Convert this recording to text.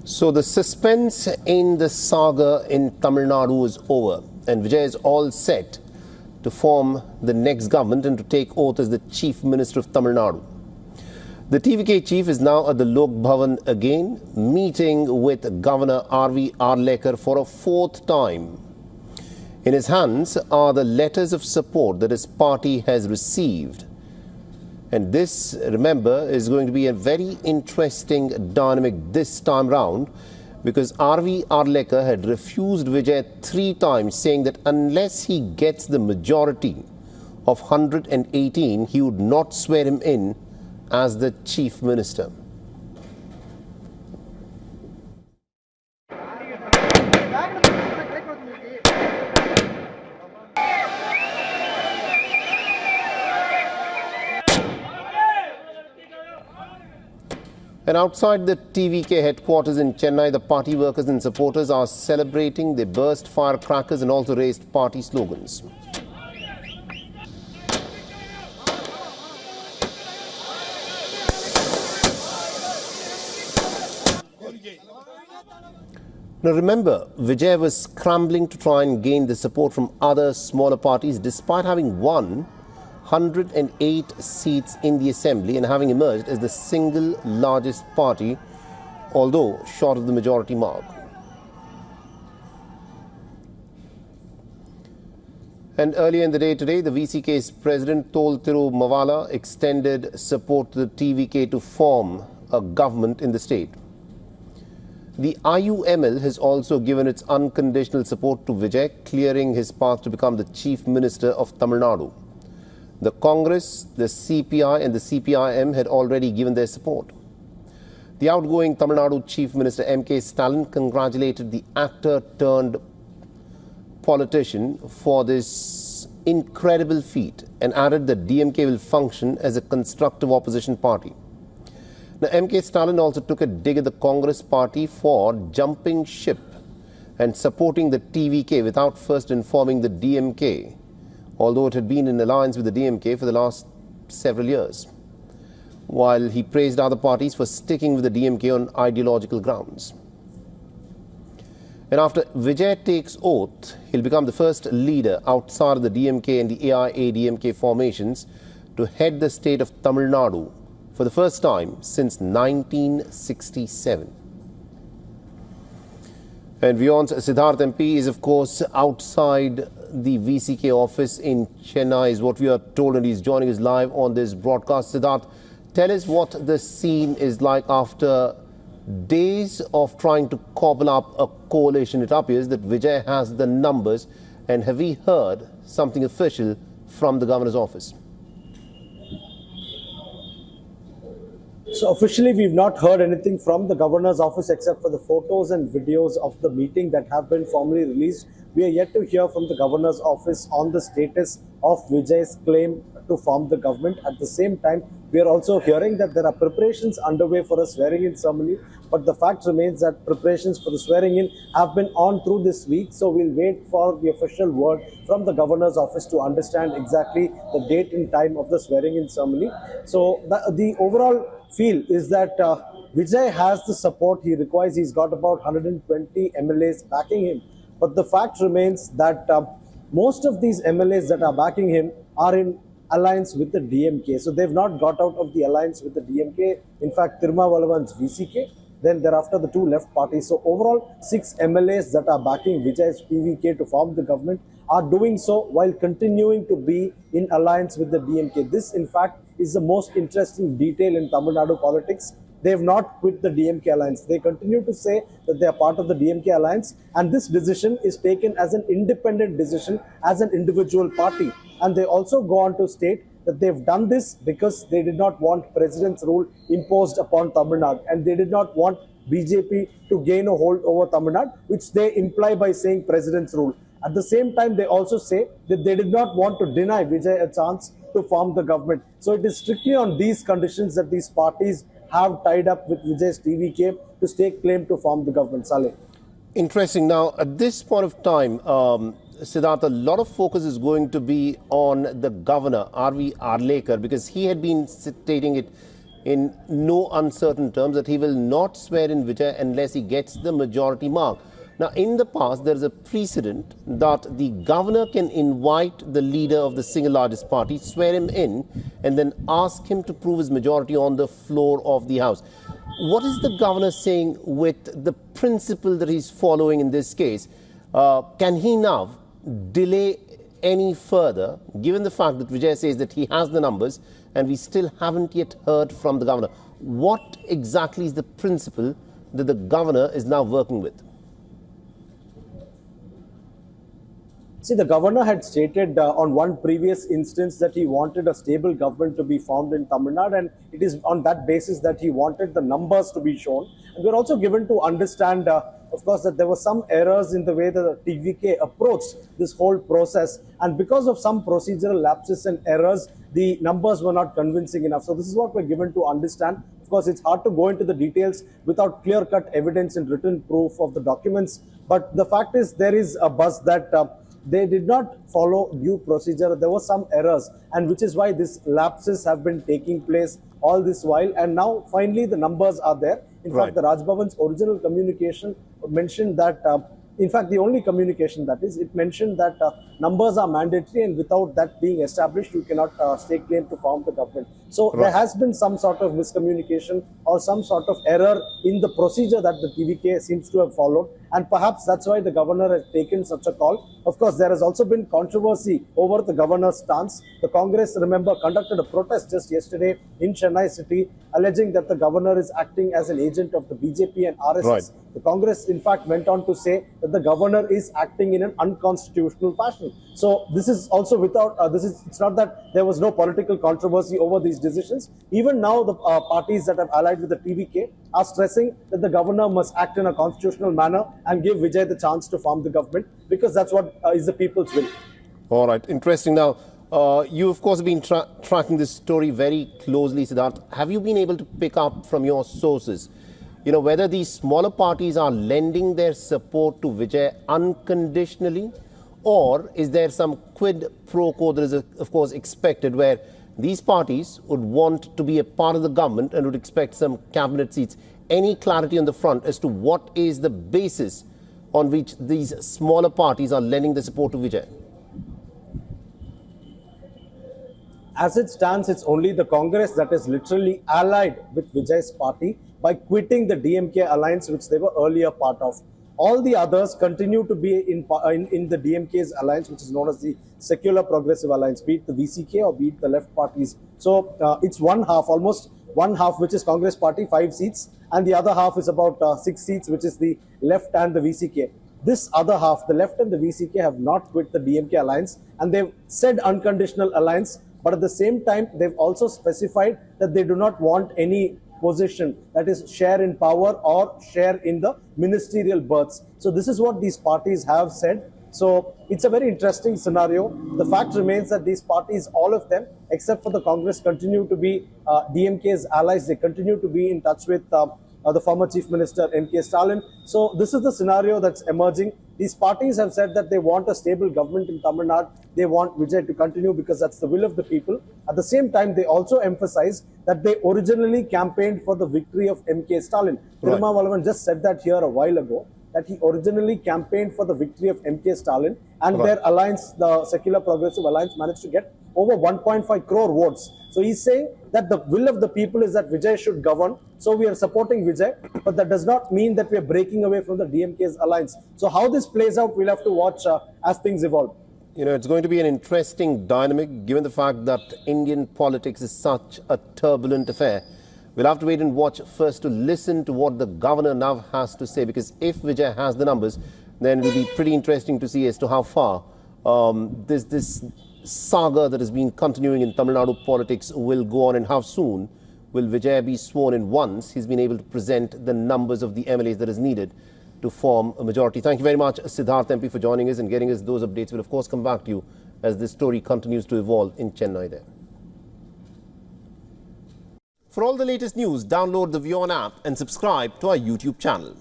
So the suspense in the saga in Tamil Nadu is over, and Vijay is all set to form the next government and to take oath as the Chief Minister of Tamil Nadu. The TVK chief is now at the Lok Bhavan again, meeting with Governor R.V. Arlekar for a fourth time. In his hands are the letters of support that his party has received. And this, remember, is going to be a very interesting dynamic this time round, because R.V. Arlekar had refused Vijay 3 times, saying that unless he gets the majority of 118, he would not swear him in as the Chief Minister. And outside the TVK headquarters in Chennai, the party workers and supporters are celebrating. They burst firecrackers and also raised party slogans. Now remember, Vijay was scrambling to try and gain the support from other smaller parties despite having won 108 seats in the assembly and having emerged as the single largest party, although short of the majority mark. And earlier in the day today, the VCK's president Tol Tirumawala extended support to the TVK to form a government in the state. The IUML has also given its unconditional support to Vijay, clearing his path to become the Chief Minister of Tamil Nadu. The Congress, the CPI and the CPIM had already given their support. The outgoing Tamil Nadu Chief Minister M.K. Stalin congratulated the actor-turned-politician for this incredible feat and added that DMK will function as a constructive opposition party. Now, M.K. Stalin also took a dig at the Congress party for jumping ship and supporting the TVK without first informing the DMK, although it had been in alliance with the DMK for the last several years, while he praised other parties for sticking with the DMK on ideological grounds. And after Vijay takes oath, he'll become the first leader outside of the DMK and the AIADMK formations to head the state of Tamil Nadu for the first time since 1967. And WION's Siddharth MP is, of course, outside the VCK office in Chennai, is what we are told, and he's joining us live on this broadcast. Siddharth, tell us what the scene is like after days of trying to cobble up a coalition. It appears that Vijay has the numbers, and have we heard something official from the governor's office? So officially, we've not heard anything from the governor's office except for the photos and videos of the meeting that have been formally released. We are yet to hear from the governor's office on the status of Vijay's claim to form the government. At the same time, we are also hearing that there are preparations underway for a swearing-in ceremony, but the fact remains that preparations for the swearing-in have been on through this week, so we'll wait for the official word from the governor's office to understand exactly the date and time of the swearing-in ceremony. So the overall feel is that Vijay has the support he requires. He's got about 120 MLAs backing him, but the fact remains that most of these MLAs that are backing him are in alliance with the DMK. So they've not got out of the alliance with the DMK. In fact, Tirumawala's VCK, then thereafter the 2 left parties. So overall, 6 MLAs that are backing Vijay's PVK to form the government are doing so while continuing to be in alliance with the DMK. This, in fact, is the most interesting detail in Tamil Nadu politics. They have not quit the DMK alliance. They continue to say that they are part of the DMK alliance, and this decision is taken as an independent decision, as an individual party. And they also go on to state that they've done this because they did not want president's rule imposed upon Tamil Nadu, and they did not want BJP to gain a hold over Tamil Nadu, which they imply by saying president's rule. At the same time, they also say that they did not want to deny Vijay a chance to form the government. So it is strictly on these conditions that these parties have tied up with Vijay's TVK to stake claim to form the government. Saleh. Interesting. Now, at this point of time, Siddharth, a lot of focus is going to be on the governor, R.V. Arlekar, because he had been stating it in no uncertain terms that he will not swear in Vijay unless he gets the majority mark. Now, in the past, there is a precedent that the governor can invite the leader of the single largest party, swear him in, and then ask him to prove his majority on the floor of the House. What is the governor saying with the principle that he's following in this case? Can he now delay any further, given the fact that Vijay says that he has the numbers and we still haven't yet heard from the governor? What exactly is the principle that the governor is now working with? See, the governor had stated on one previous instance that he wanted a stable government to be formed in Tamil Nadu, and it is on that basis that he wanted the numbers to be shown. And we're also given to understand, of course, that there were some errors in the way that the TVK approached this whole process. And because of some procedural lapses and errors, the numbers were not convincing enough. So this is what we're given to understand. Of course, it's hard to go into the details without clear-cut evidence and written proof of the documents. But the fact is, there is a buzz that they did not follow due procedure. There were some errors, and which is why these lapses have been taking place all this while. And now, finally, the numbers are there. In fact, the Raj Bhavan's original communication mentioned that, in fact, the only communication that is, it mentioned that numbers are mandatory, and without that being established, you cannot stake claim to form the government. So there has been some sort of miscommunication or some sort of error in the procedure that the TVK seems to have followed. And perhaps that's why the governor has taken such a call. Of course, there has also been controversy over the governor's stance. The Congress, remember, conducted a protest just yesterday in Chennai city, alleging that the governor is acting as an agent of the BJP and RSS. Right. The Congress, in fact, went on to say that the governor is acting in an unconstitutional fashion. So this is also without, it's not that there was no political controversy over these decisions. Even now, the parties that have allied with the TVK are stressing that the governor must act in a constitutional manner and give Vijay the chance to form the government, because that's what is the people's will. All right, interesting. Now, you, of course, have been tracking this story very closely, Siddharth. Have you been able to pick up from your sources, whether these smaller parties are lending their support to Vijay unconditionally, or is there some quid pro quo that is, of course, expected, where these parties would want to be a part of the government and would expect some cabinet seats? Any clarity on the front as to what is the basis on which these smaller parties are lending their support to Vijay? As it stands, it's only the Congress that is literally allied with Vijay's party by quitting the DMK alliance, which they were earlier part of. All the others continue to be in the DMK's alliance, which is known as the Secular Progressive Alliance, be it the VCK or be it the left parties. So it's almost one half, which is Congress party, 5 seats, and the other half is about 6 seats, which is the left and the VCK. This other half, the left and the VCK, have not quit the DMK alliance, and they've said unconditional alliance, but at the same time, they've also specified that they do not want any position, that is share in power or share in the ministerial berths. So this is what these parties have said. So it's a very interesting scenario. The fact remains that these parties, all of them, except for the Congress, continue to be DMK's allies. They continue to be in touch with the former Chief Minister M.K. Stalin. So this is the scenario that's emerging. These parties have said that they want a stable government in Tamil Nadu. They want Vijay to continue because that's the will of the people. At the same time, they also emphasize that they originally campaigned for the victory of M.K. Stalin. Right. Valavan just said that here a while ago, that he originally campaigned for the victory of M.K. Stalin, and their alliance, the Secular Progressive Alliance, managed to get over 1.5 crore votes. So he's saying that the will of the people is that Vijay should govern. So we are supporting Vijay, but that does not mean that we are breaking away from the DMK's alliance. So how this plays out, we'll have to watch as things evolve. It's going to be an interesting dynamic, given the fact that Indian politics is such a turbulent affair. We'll have to wait and watch first to listen to what the governor now has to say, because if Vijay has the numbers, then it will be pretty interesting to see as to how far this saga that has been continuing in Tamil Nadu politics will go on, and how soon will Vijay be sworn in once he's been able to present the numbers of the MLAs that is needed to form a majority. Thank you very much, Siddharth MP, for joining us and getting us those updates. We'll, of course, come back to you as this story continues to evolve in Chennai there. For all the latest news, download the WION app and subscribe to our YouTube channel.